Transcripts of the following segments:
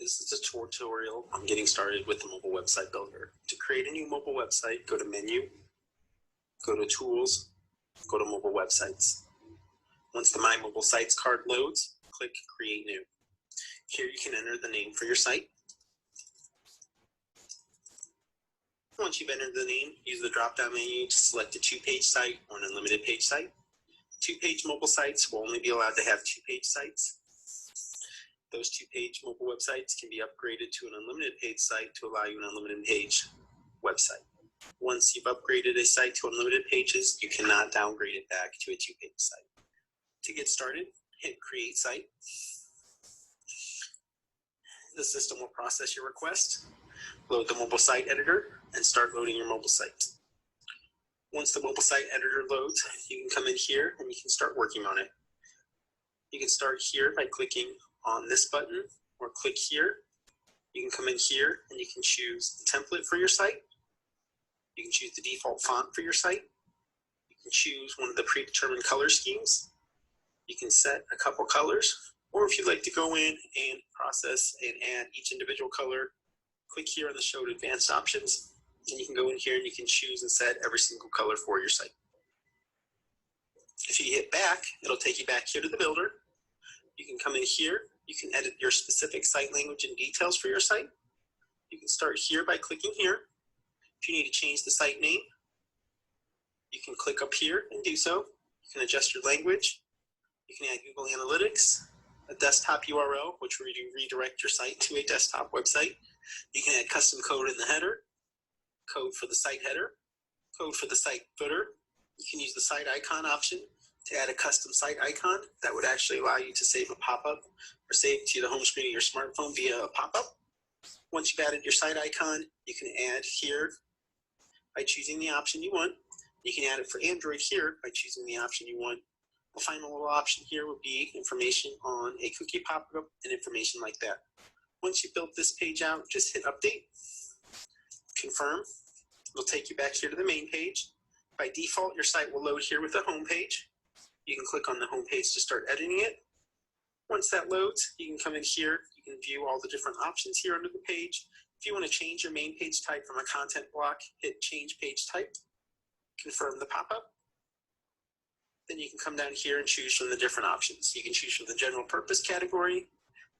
This is a tutorial on getting started with the mobile website builder. To create a new mobile website, go to Menu, go to Tools, go to Mobile Websites. Once the My Mobile Sites card loads, click Create New. Here you can enter the name for your site. Once you've entered the name, use the drop-down menu to select a 2-page site or an unlimited page site. 2-page mobile sites will only be allowed to have 2-page sites. Those 2-page mobile websites can be upgraded to an unlimited page site to allow you an unlimited page website. Once you've upgraded a site to unlimited pages, you cannot downgrade it back to a 2-page site. To get started, hit Create Site. The system will process your request, load the mobile site editor, and start loading your mobile site. Once the mobile site editor loads, you can come in here and you can start working on it. You can start here by clicking on this button, or click here. You can come in here and you can choose the template for your site. You can choose the default font for your site. You can choose one of the predetermined color schemes. You can set a couple colors, or if you'd like to go in and process and add each individual color, click here on the Show Advanced Options, and you can go in here and you can choose and set every single color for your site. If you hit back, it'll take you back here to the builder. You can come in here, you can edit your specific site language and details for your site. You can start here by clicking here. If you need to change the site name, you can click up here and do so. You can adjust your language. You can add Google Analytics, a desktop URL, which will redirect your site to a desktop website. You can add custom code in the header, code for the site header, code for the site footer. You can use the site icon option to add a custom site icon that would actually allow you to save a pop-up or save to the home screen of your smartphone via a pop-up. Once you've added your site icon, you can add here by choosing the option you want. You can add it for Android here by choosing the option you want. The final little option here would be information on a cookie pop-up and information like that. Once you built this page out, just hit Update, confirm. It'll take you back here to the main page. By default, your site will load here with a home page. You can click on the home page to start editing it. Once that loads, you can come in here. You can view all the different options here under the page. If you want to change your main page type from a content block, hit Change Page Type, confirm the pop-up. Then you can come down here and choose from the different options. You can choose from the general purpose category,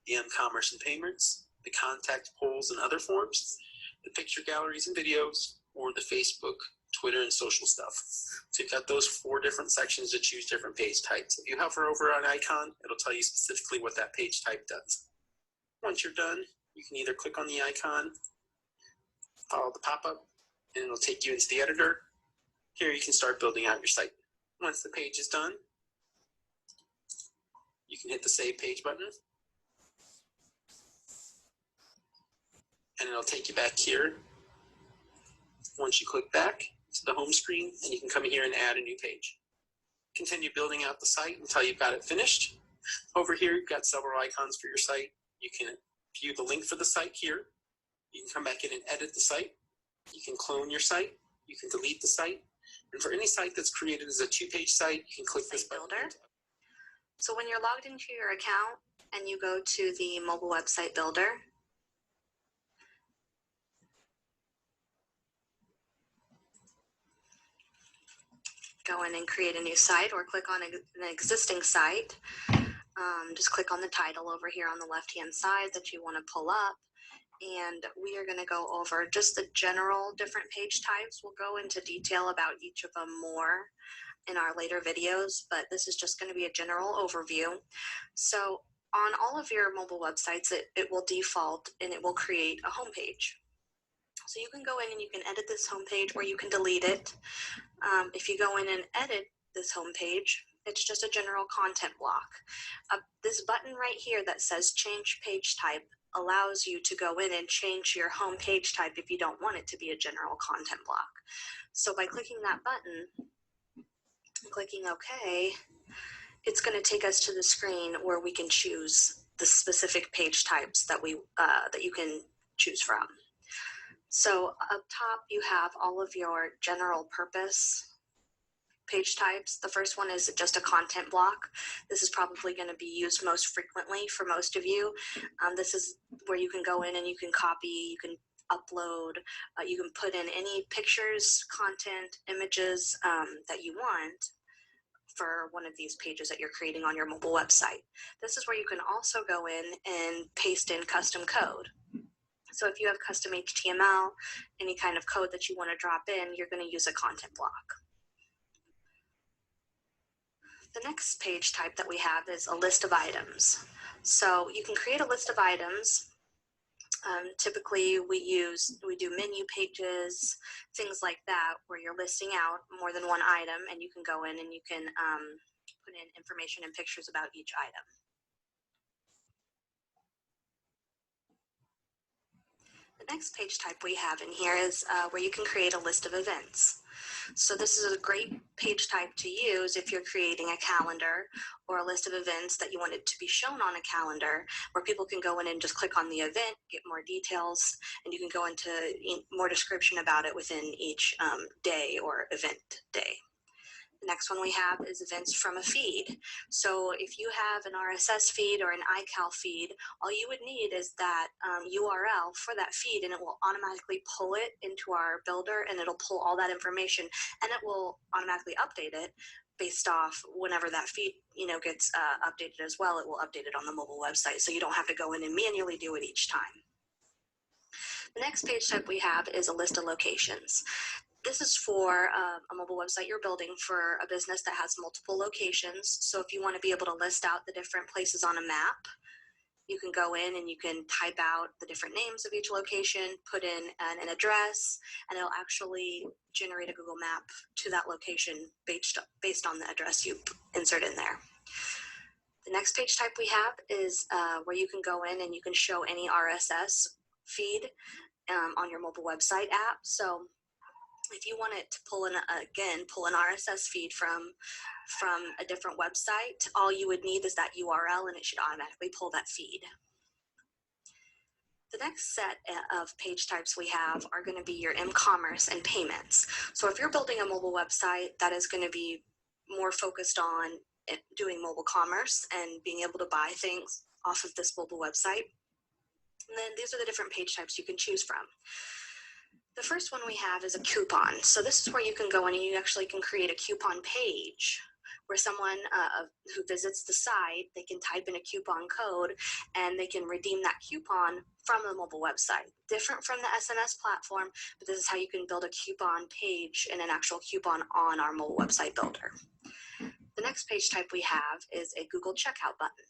the commerce and payments, the contact polls and other forms, the picture galleries and videos, or the Facebook, Twitter, and social stuff. So you've got those 4 different sections to choose different page types. If you hover over an icon, it'll tell you specifically what that page type does. Once you're done, you can either click on the icon, follow the pop-up, and it'll take you into the editor. Here you can start building out your site. Once the page is done, you can hit the Save Page button, and it'll take you back here. Once you click back to the home screen, and you can come here and add a new page. Continue building out the site until you've got it finished. Over here, you've got several icons for your site. You can view the link for the site here. You can come back in and edit the site. You can clone your site. You can delete the site. And for any site that's created as a 2-page site, you can click this builder. So when you're logged into your account and you go to the mobile website builder, go in and create a new site or click on an existing site. Just click on the title over here on the left-hand side that you want to pull up. And we are going to go over just the general different page types. We'll go into detail about each of them more in our later videos, but this is just going to be a general overview. So on all of your mobile websites, it will default and it will create a home page. So you can go in and you can edit this home page or you can delete it. If you go in and edit this home page, it's just a general content block. This button right here that says Change Page Type allows you to go in and change your home page type if you don't want it to be a general content block. So by clicking that button, clicking OK, it's going to take us to the screen where we can choose the specific page types that you can choose from. So up top, you have all of your general purpose page types. The first one is just a content block. This is probably going to be used most frequently for most of you. This is where you can go in and you can copy, you can upload, you can put in any pictures, content, images that you want for one of these pages that you're creating on your mobile website. This is where you can also go in and paste in custom code. So if you have custom HTML, any kind of code that you want to drop in, you're going to use a content block. The next page type that we have is a list of items. So you can create a list of items. Typically we do menu pages, things like that, where you're listing out more than one item, and you can go in and you can put in information and pictures about each item. The next page type we have in here is where you can create a list of events. So this is a great page type to use if you're creating a calendar or a list of events that you want it to be shown on a calendar, where people can go in and just click on the event, get more details, and you can go into more description about it within each day or event day. The next one we have is events from a feed. So if you have an RSS feed or an iCal feed, all you would need is that URL for that feed, and it will automatically pull it into our builder, and it'll pull all that information, and it will automatically update it based off whenever that feed gets updated as well. It will update it on the mobile website, so you don't have to go in and manually do it each time. The next page type we have is a list of locations. This is for a mobile website you're building for a business that has multiple locations. So if you want to be able to list out the different places on a map, you can go in and you can type out the different names of each location, put in an address, and it'll actually generate a Google map to that location based on the address you insert in there. The next page type we have is where you can go in and you can show any RSS feed on your mobile website app. So if you want it to pull an RSS feed from a different website, all you would need is that URL, and it should automatically pull that feed. The next set of page types we have are going to be your m-commerce and payments. So if you're building a mobile website that is going to be more focused on doing mobile commerce and being able to buy things off of this mobile website, then these are the different page types you can choose from. The first one we have is a coupon. So this is where you can go in and you actually can create a coupon page where someone who visits the site, they can type in a coupon code and they can redeem that coupon from the mobile website. Different from the SMS platform, but this is how you can build a coupon page and an actual coupon on our mobile website builder. The next page type we have is a Google checkout button.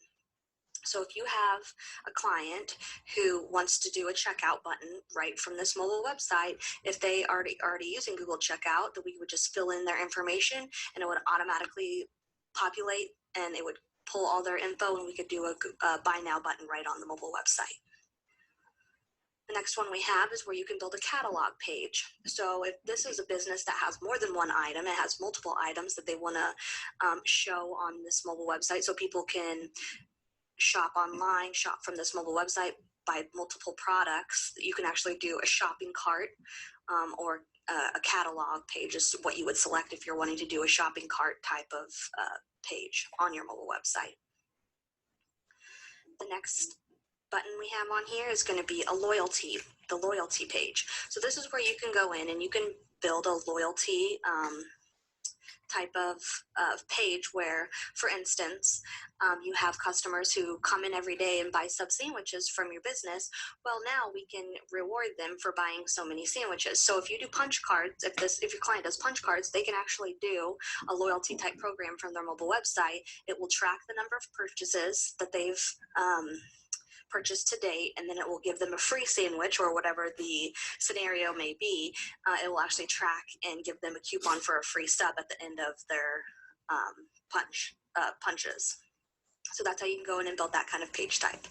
So if you have a client who wants to do a checkout button right from this mobile website, if they are already using Google Checkout, then we would just fill in their information and it would automatically populate and it would pull all their info, and we could do a buy now button right on the mobile website. The next one we have is where you can build a catalog page. So if this is a business that has more than one item, it has multiple items that they want to show on this mobile website, so people can shop online, shop from this mobile website, buy multiple products. You can actually do a shopping cart or a catalog page is what you would select if you're wanting to do a shopping cart type of page on your mobile website. The next button we have on here is going to be the loyalty page. So this is where you can go in and you can build a loyalty type of page where, for instance, you have customers who come in every day and buy sub sandwiches from your business. Well, now we can reward them for buying so many sandwiches. So if you do punch cards, if your client does punch cards, they can actually do a loyalty type program from their mobile website. It will track the number of purchases that they've purchased to date, and then it will give them a free sandwich or whatever the scenario may be. It will actually track and give them a coupon for a free sub at the end of their punches. So that's how you can go in and build that kind of page type.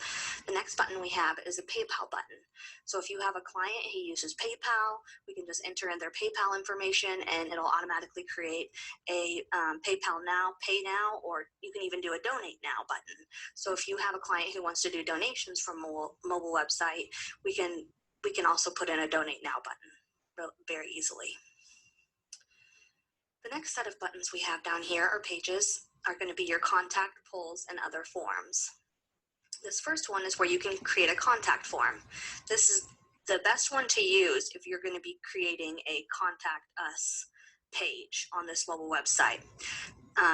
The next button we have is a PayPal button. So if you have a client who uses PayPal, we can just enter in their PayPal information and it'll automatically create a PayPal now, pay now, or you can even do a donate now button. So if you have a client who wants to do donations from a mobile website, we can also put in a donate now button very easily. The next set of buttons we have down here, or pages, are going to be your contact, polls, and other forms. This first one is where you can create a contact form. This is the best one to use if you're going to be creating a contact us page on this mobile website.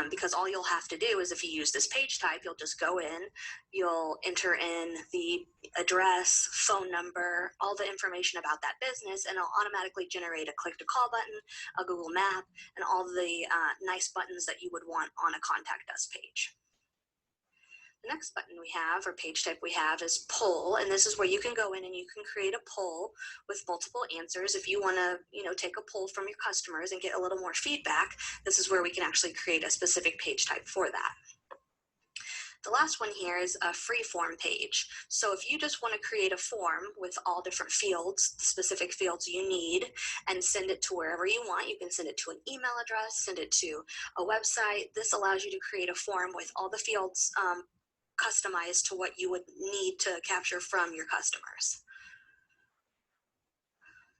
Because all you'll have to do is, if you use this page type, you'll just go in, you'll enter in the address, phone number, all the information about that business, and it'll automatically generate a click to call button, a Google map, and all the nice buttons that you would want on a contact us page. The next button we have, or page type we have, is poll, and this is where you can go in and you can create a poll with multiple answers. If you want to, take a poll from your customers and get a little more feedback, this is where we can actually create a specific page type for that. The last one here is a free form page. So if you just want to create a form with all different fields, the specific fields you need, and send it to wherever you want, you can send it to an email address, send it to a website. This allows you to create a form with all the fields customized to what you would need to capture from your customers.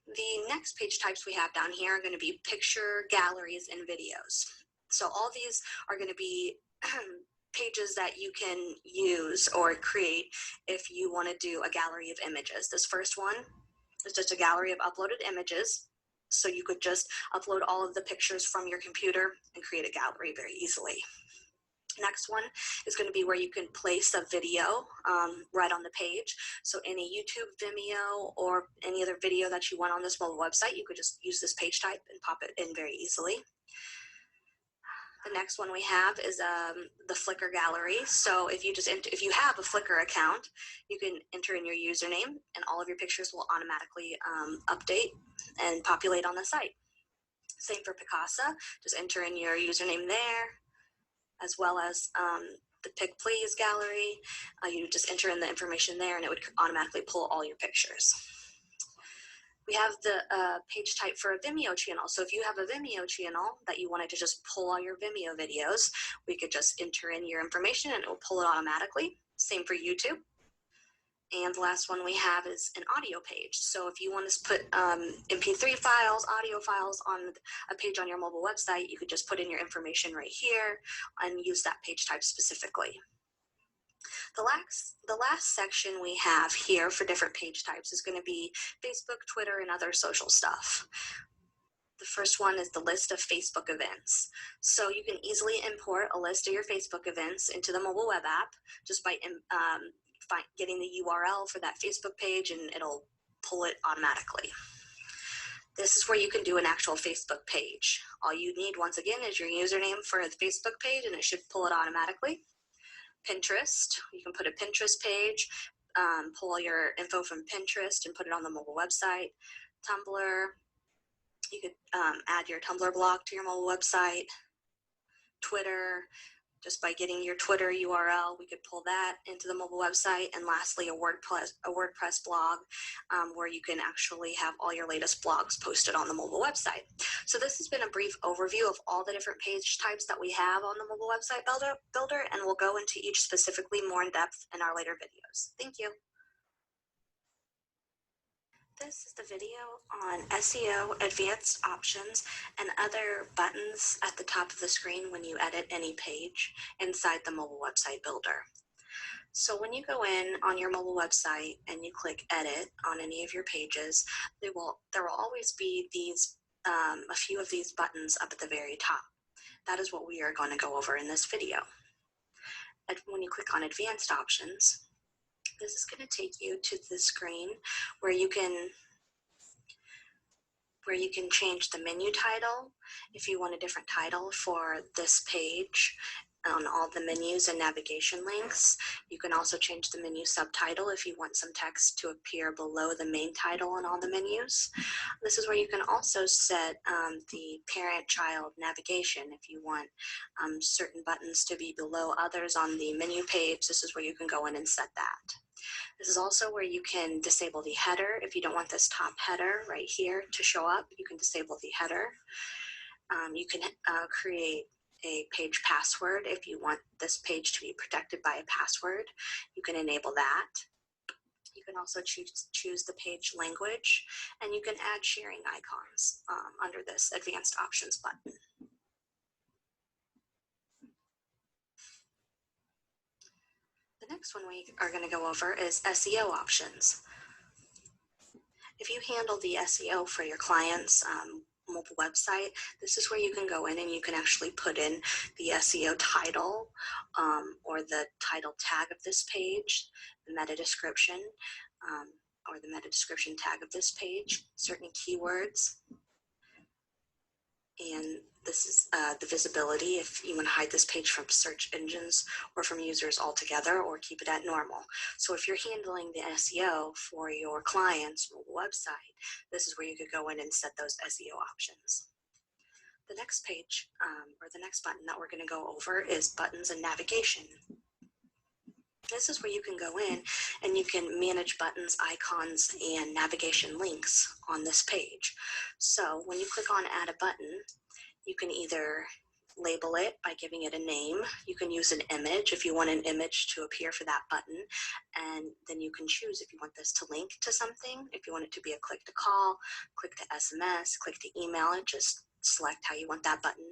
The next page types we have down here are going to be picture, galleries, and videos. So all these are going to be pages that you can use or create if you want to do a gallery of images. This first one is just a gallery of uploaded images. So you could just upload all of the pictures from your computer and create a gallery very easily. Next one is going to be where you can place a video right on the page. So any YouTube, Vimeo, or any other video that you want on this mobile website, you could just use this page type and pop it in very easily. The next one we have is the Flickr Gallery. So if you have a Flickr account, you can enter in your username, and all of your pictures will automatically update and populate on the site. Same for Picasa. Just enter in your username there, as well as the Pick Please gallery. You just enter in the information there and it would automatically pull all your pictures. We have the page type for a Vimeo channel. So if you have a Vimeo channel that you wanted to just pull all your Vimeo videos, we could just enter in your information and it will pull it automatically. Same for YouTube. And the last one we have is an audio page. So if you want to put MP3 files, audio files on a page on your mobile website, you could just put in your information right here and use that page type specifically. The last section we have here for different page types is going to be Facebook, Twitter, and other social stuff. The first one is the list of Facebook events. So you can easily import a list of your Facebook events into the mobile web app just by getting the URL for that Facebook page, and it'll pull it automatically. This is where you can do an actual Facebook page. All you need, once again, is your username for the Facebook page, and it should pull it automatically. Pinterest, you can put a Pinterest page, pull your info from Pinterest and put it on the mobile website. Tumblr, you could add your Tumblr blog to your mobile website. Twitter, just by getting your Twitter URL, we could pull that into the mobile website. And lastly, a WordPress blog where you can actually have all your latest blogs posted on the mobile website. So this has been a brief overview of all the different page types that we have on the mobile website builder, and we'll go into each specifically more in depth in our later videos. Thank you. This is the video on SEO advanced options and other buttons at the top of the screen when you edit any page inside the mobile website builder. So when you go in on your mobile website and you click edit on any of your pages, there will always be these a few of these buttons up at the very top. That is what we are going to go over in this video. And when you click on advanced options, this is going to take you to the screen where you can change the menu title if you want a different title for this page on all the menus and navigation links. You can also change the menu subtitle if you want some text to appear below the main title on all the menus. This is where you can also set the parent-child navigation if you want certain buttons to be below others on the menu page. This is where you can go in and set that. This is also where you can disable the header. If you don't want this top header right here to show up, you can disable the header. You can create a page password if you want this page to be protected by a password. You can enable that. You can also choose the page language, and you can add sharing icons under this advanced options button. The next one we are going to go over is SEO options. If you handle the SEO for your client's mobile website, this is where you can go in and you can actually put in the SEO title or the title tag of this page, the meta description or the meta description tag of this page, certain keywords, and this is the visibility if you want to hide this page from search engines or from users altogether or keep it at normal. So if you're handling the SEO for your client's mobile website, this is where you could go in and set those SEO options. The next page or the next button that we're going to go over is buttons and navigation. This is where you can go in and you can manage buttons, icons, and navigation links on this page. So when you click on add a button, you can either label it by giving it a name. You can use an image if you want an image to appear for that button. And then you can choose if you want this to link to something, if you want it to be a click to call, click to SMS, click to email it, just select how you want that button,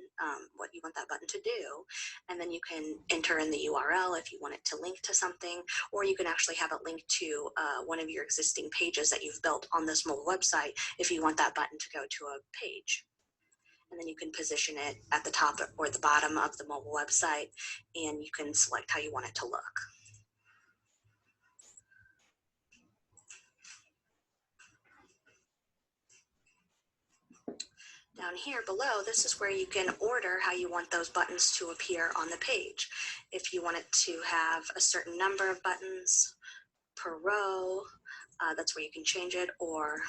what you want that button to do. And then you can enter in the URL if you want it to link to something, or you can actually have it linked to one of your existing pages that you've built on this mobile website if you want that button to go to a page. And then you can position it at the top or the bottom of the mobile website, and you can select how you want it to look. Down here below, this is where you can order how you want those buttons to appear on the page. If you want it to have a certain number of buttons per row, that's where you can change it, or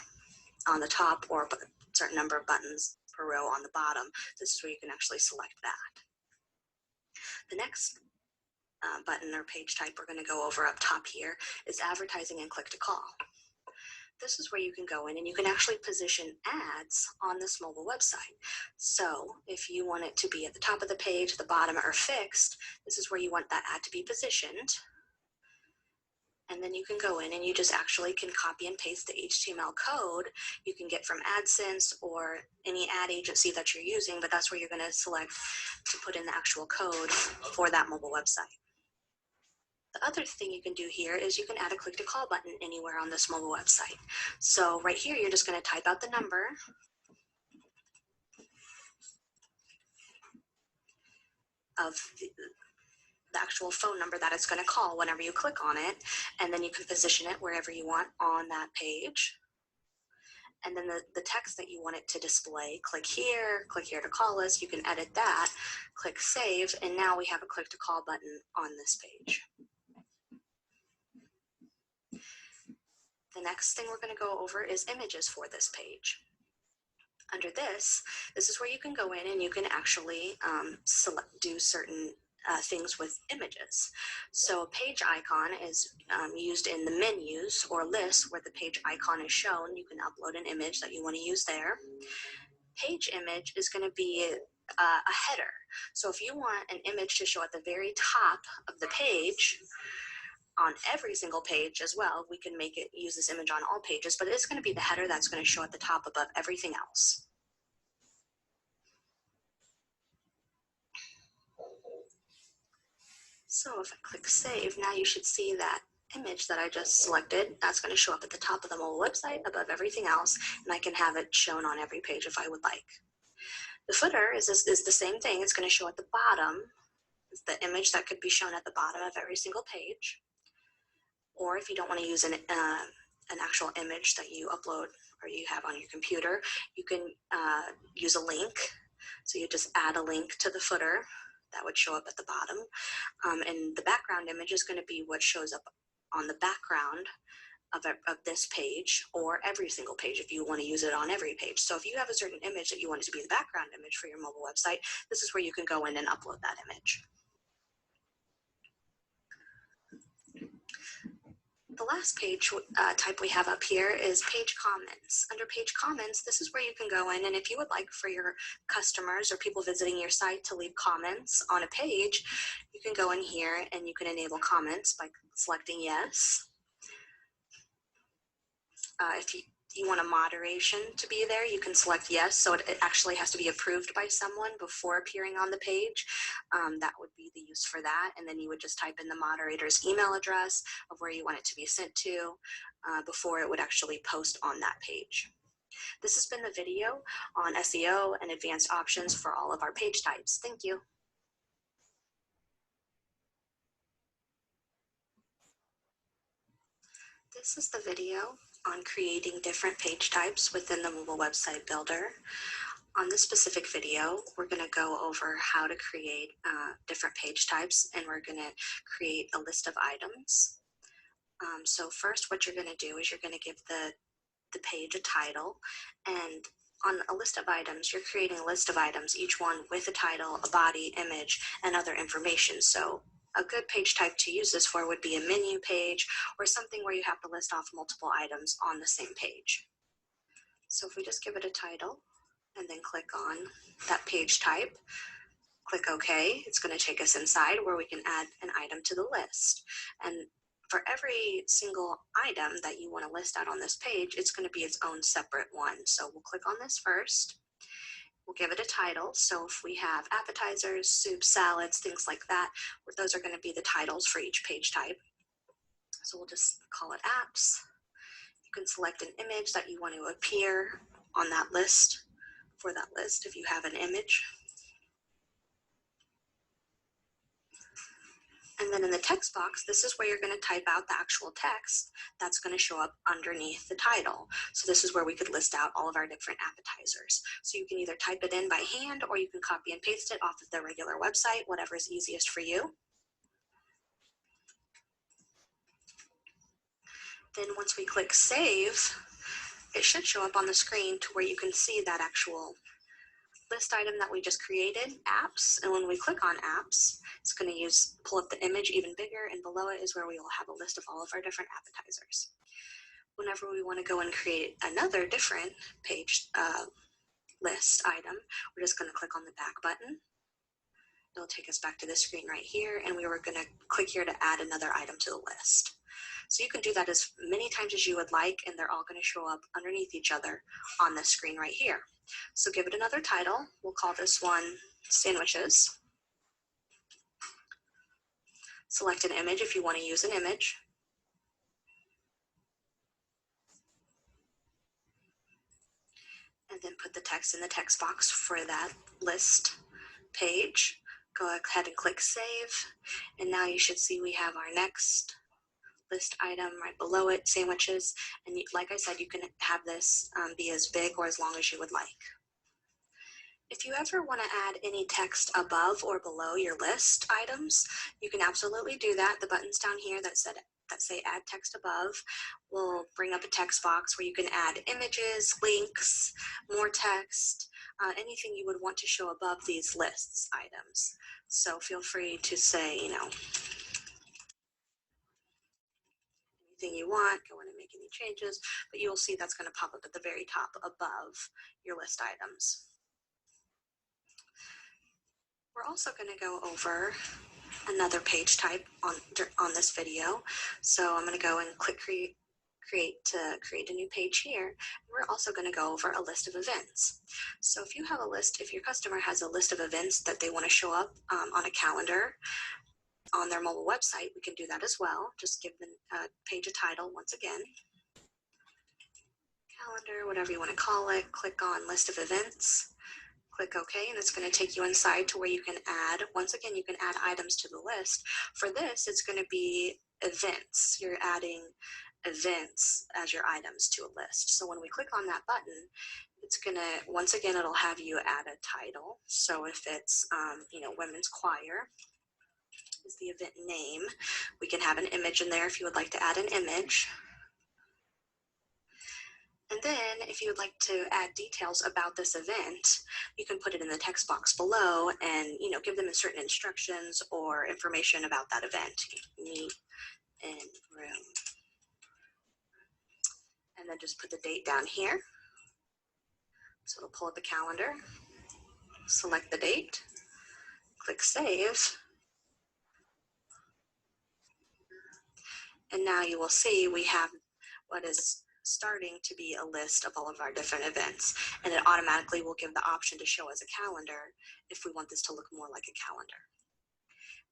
on the top, or a certain number of buttons per row on the bottom. This is where you can actually select that. The next button or page type we're going to go over up top here is advertising and click to call. This is where you can go in and you can actually position ads on this mobile website. So if you want it to be at the top of the page, the bottom, or fixed, this is where you want that ad to be positioned. And then you can go in and you just actually can copy and paste the HTML code you can get from AdSense or any ad agency that you're using, but that's where you're going to select to put in the actual code for that mobile website. The other thing you can do here is you can add a click to call button anywhere on this mobile website. So right here, you're just going to type out the number of the actual phone number that it's going to call whenever you click on it, and then you can position it wherever you want on that page. And then the text that you want it to display, click here to call us, you can edit that, click save, and now we have a click to call button on this page. The next thing we're going to go over is images for this page. Under this is where you can go in and you can actually do certain things with images. So a page icon is used in the menus or lists where the page icon is shown. You can upload an image that you want to use there. Page image is going to be a header. So if you want an image to show at the very top of the page, on every single page as well, we can make it use this image on all pages, but it's going to be the header that's going to show at the top above everything else. So if I click save, now you should see that image that I just selected. That's going to show up at the top of the mobile website above everything else, and I can have it shown on every page if I would like. The footer is the same thing. It's going to show at the bottom. It's the image that could be shown at the bottom of every single page. Or if you don't want to use an actual image that you upload or you have on your computer, you can use a link. So you just add a link to the footer that would show up at the bottom. And the background image is going to be what shows up on the background of this page or every single page if you want to use it on every page. So if you have a certain image that you want it to be the background image for your mobile website, this is where you can go in and upload that image. The last page type we have up here is page comments. Under page comments, this is where you can go in, and if you would like for your customers or people visiting your site to leave comments on a page, you can go in here and you can enable comments by selecting yes. If you want a moderation to be there, you can select yes, so it actually has to be approved by someone before appearing on the page. That would be the use for that, and then you would just type in the moderator's email address of where you want it to be sent to before it would actually post on that page. This has been the video on SEO and advanced options for all of our page types. Thank you. This is the video on creating different page types within the mobile website builder. On this specific video, we're going to go over how to create different page types, and we're going to create a list of items. So first, what you're going to do is you're going to give the page a title, and on a list of items, you're creating a list of items, each one with a title, a body, image, and other information. So a good page type to use this for would be a menu page or something where you have to list off multiple items on the same page. So if we just give it a title and then click on that page type, click OK, it's going to take us inside where we can add an item to the list. And for every single item that you want to list out on this page, it's going to be its own separate one. So we'll click on this first. We'll give it a title. So if we have appetizers, soups, salads, things like that, those are going to be the titles for each page type. So we'll just call it apps. You can select an image that you want to appear on that list, for that list if you have an image. And then in the text box, this is where you're going to type out the actual text that's going to show up underneath the title. So this is where we could list out all of our different appetizers. So you can either type it in by hand or you can copy and paste it off of the regular website, whatever is easiest for you. Then once we click save, it should show up on the screen to where you can see that actual list item that we just created, apps. And when we click on apps, it's going to pull up the image even bigger, and below it is where we will have a list of all of our different appetizers. Whenever we want to go and create another different page list item, we're just going to click on the back button. It'll take us back to this screen right here, and we were going to click here to add another item to the list. So you can do that as many times as you would like, and they're all going to show up underneath each other on this screen right here. So give it another title. We'll call this one sandwiches. Select an image if you want to use an image. And then put the text in the text box for that list page. Go ahead and click save. And now you should see we have our next list item right below it, sandwiches. And like I said, you can have this be as big or as long as you would like. If you ever want to add any text above or below your list items, you can absolutely do that. The buttons down here that say add text above will bring up a text box where you can add images, links, more text, anything you would want to show above these lists items. So feel free to say, anything you want, go in and make any changes, but you'll see that's going to pop up at the very top above your list items. We're also going to go over another page type on this video. So I'm going to go and click create to create a new page here. We're also going to go over a list of events. So if you have a list, if your customer has a list of events that they want to show up on a calendar on their mobile website, we can do that as well. Just give the page a title once again. Calendar, whatever you want to call it. Click on list of events. Click OK, and it's going to take you inside to where you can add, once again, you can add items to the list. For this, it's going to be events. You're adding events as your items to a list. So when we click on that button, it's going to, once again, it'll have you add a title. So if it's, women's choir is the event name, we can have an image in there if you would like to add an image. And then if you would like to add details about this event, you can put it in the text box below and, give them certain instructions or information about that event. Meet in room. And then just put the date down here. So it'll pull up a calendar, select the date, click save. And now you will see we have what is starting to be a list of all of our different events, and it automatically will give the option to show as a calendar if we want this to look more like a calendar.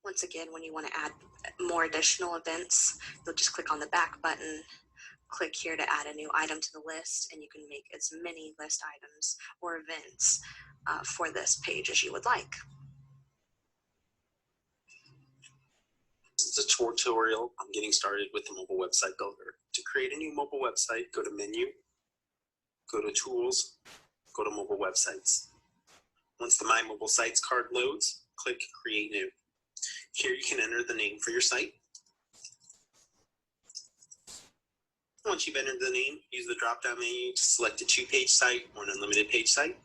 Once again, when you want to add more additional events, you'll just click on the back button, click here to add a new item to the list, and you can make as many list items or events for this page as you would like. This is a tutorial on getting started with the mobile website builder. To create a new mobile website, go to Menu, go to Tools, go to Mobile Websites. Once the My Mobile Sites card loads, click Create New. Here you can enter the name for your site. Once you've entered the name, use the drop-down menu to select a 2-page site or an unlimited page site.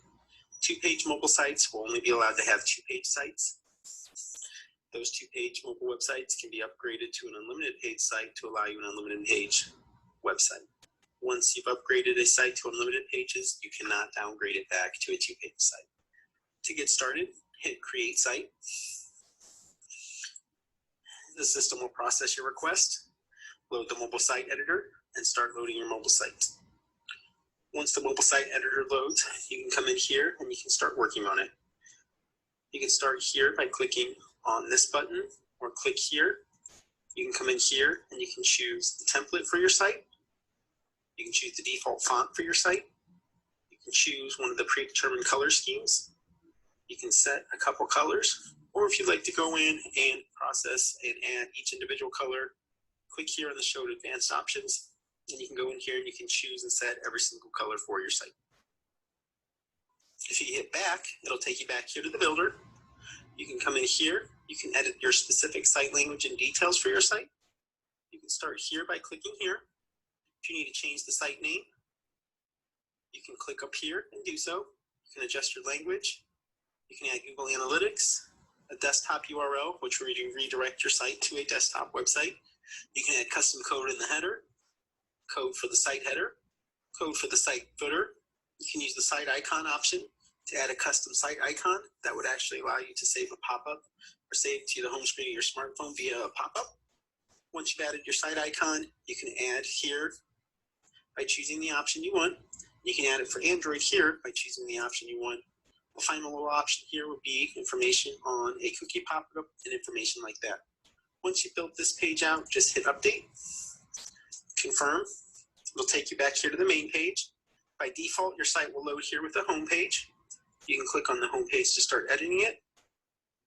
2-page mobile sites will only be allowed to have 2-page sites. Those 2-page mobile websites can be upgraded to an unlimited page site to allow you an unlimited page website. Once you've upgraded a site to unlimited pages, you cannot downgrade it back to a 2-page site. To get started, hit Create Site. The system will process your request, load the mobile site editor, and start loading your mobile site. Once the mobile site editor loads, you can come in here and you can start working on it. You can start here by clicking on this button or click here. You can come in here and you can choose the template for your site. You can choose the default font for your site. You can choose one of the predetermined color schemes. You can set a couple colors, or if you'd like to go in and process and add each individual color, click here on the Show Advanced Options, and you can go in here and you can choose and set every single color for your site. If you hit back, it'll take you back here to the builder. You can come in here, you can edit your specific site language and details for your site. You can start here by clicking here. If you need to change the site name, you can click up here and do so. You can adjust your language. You can add Google Analytics, a desktop URL, which will redirect your site to a desktop website. You can add custom code in the header, code for the site header, code for the site footer. You can use the site icon option to add a custom site icon that would actually allow you to save a pop-up or save to the home screen of your smartphone via a pop-up. Once you've added your site icon, you can add here by choosing the option you want. You can add it for Android here by choosing the option you want. The final little option here would be information on a cookie pop-up and information like that. Once you built this page out, just hit Update, confirm. It'll take you back here to the main page. By default, your site will load here with the home page. You can click on the home page to start editing it.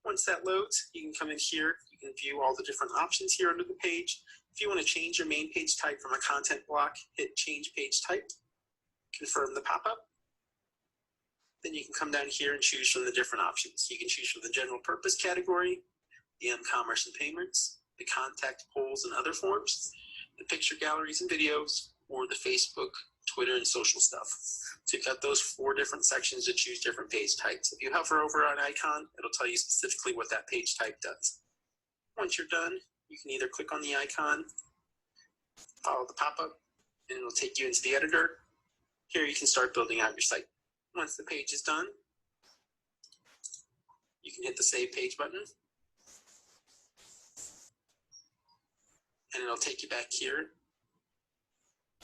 Once that loads, you can come in here. You can view all the different options here under the page. If you want to change your main page type from a content block, hit Change Page Type, confirm the pop-up. Then you can come down here and choose from the different options. You can choose from the general purpose category, the commerce and payments, the contact polls and other forms, the picture galleries and videos, or the Facebook, Twitter, and social stuff. So you've got those 4 different sections to choose different page types. If you hover over an icon, it'll tell you specifically what that page type does. Once you're done, you can either click on the icon, follow the pop-up, and it'll take you into the editor. Here you can start building out your site. Once the page is done, you can hit the Save Page button, and it'll take you back here.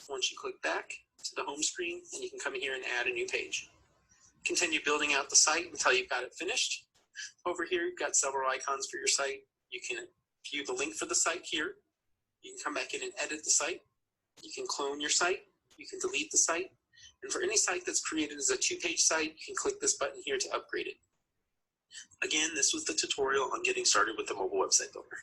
Once you click back to the home screen, and you can come here and add a new page. Continue building out the site until you've got it finished. Over here, you've got several icons for your site. You can view the link for the site here. You can come back in and edit the site. You can clone your site. You can delete the site. And for any site that's created as a 2-page site, you can click this button here to upgrade it. Again, this was the tutorial on getting started with the mobile website builder.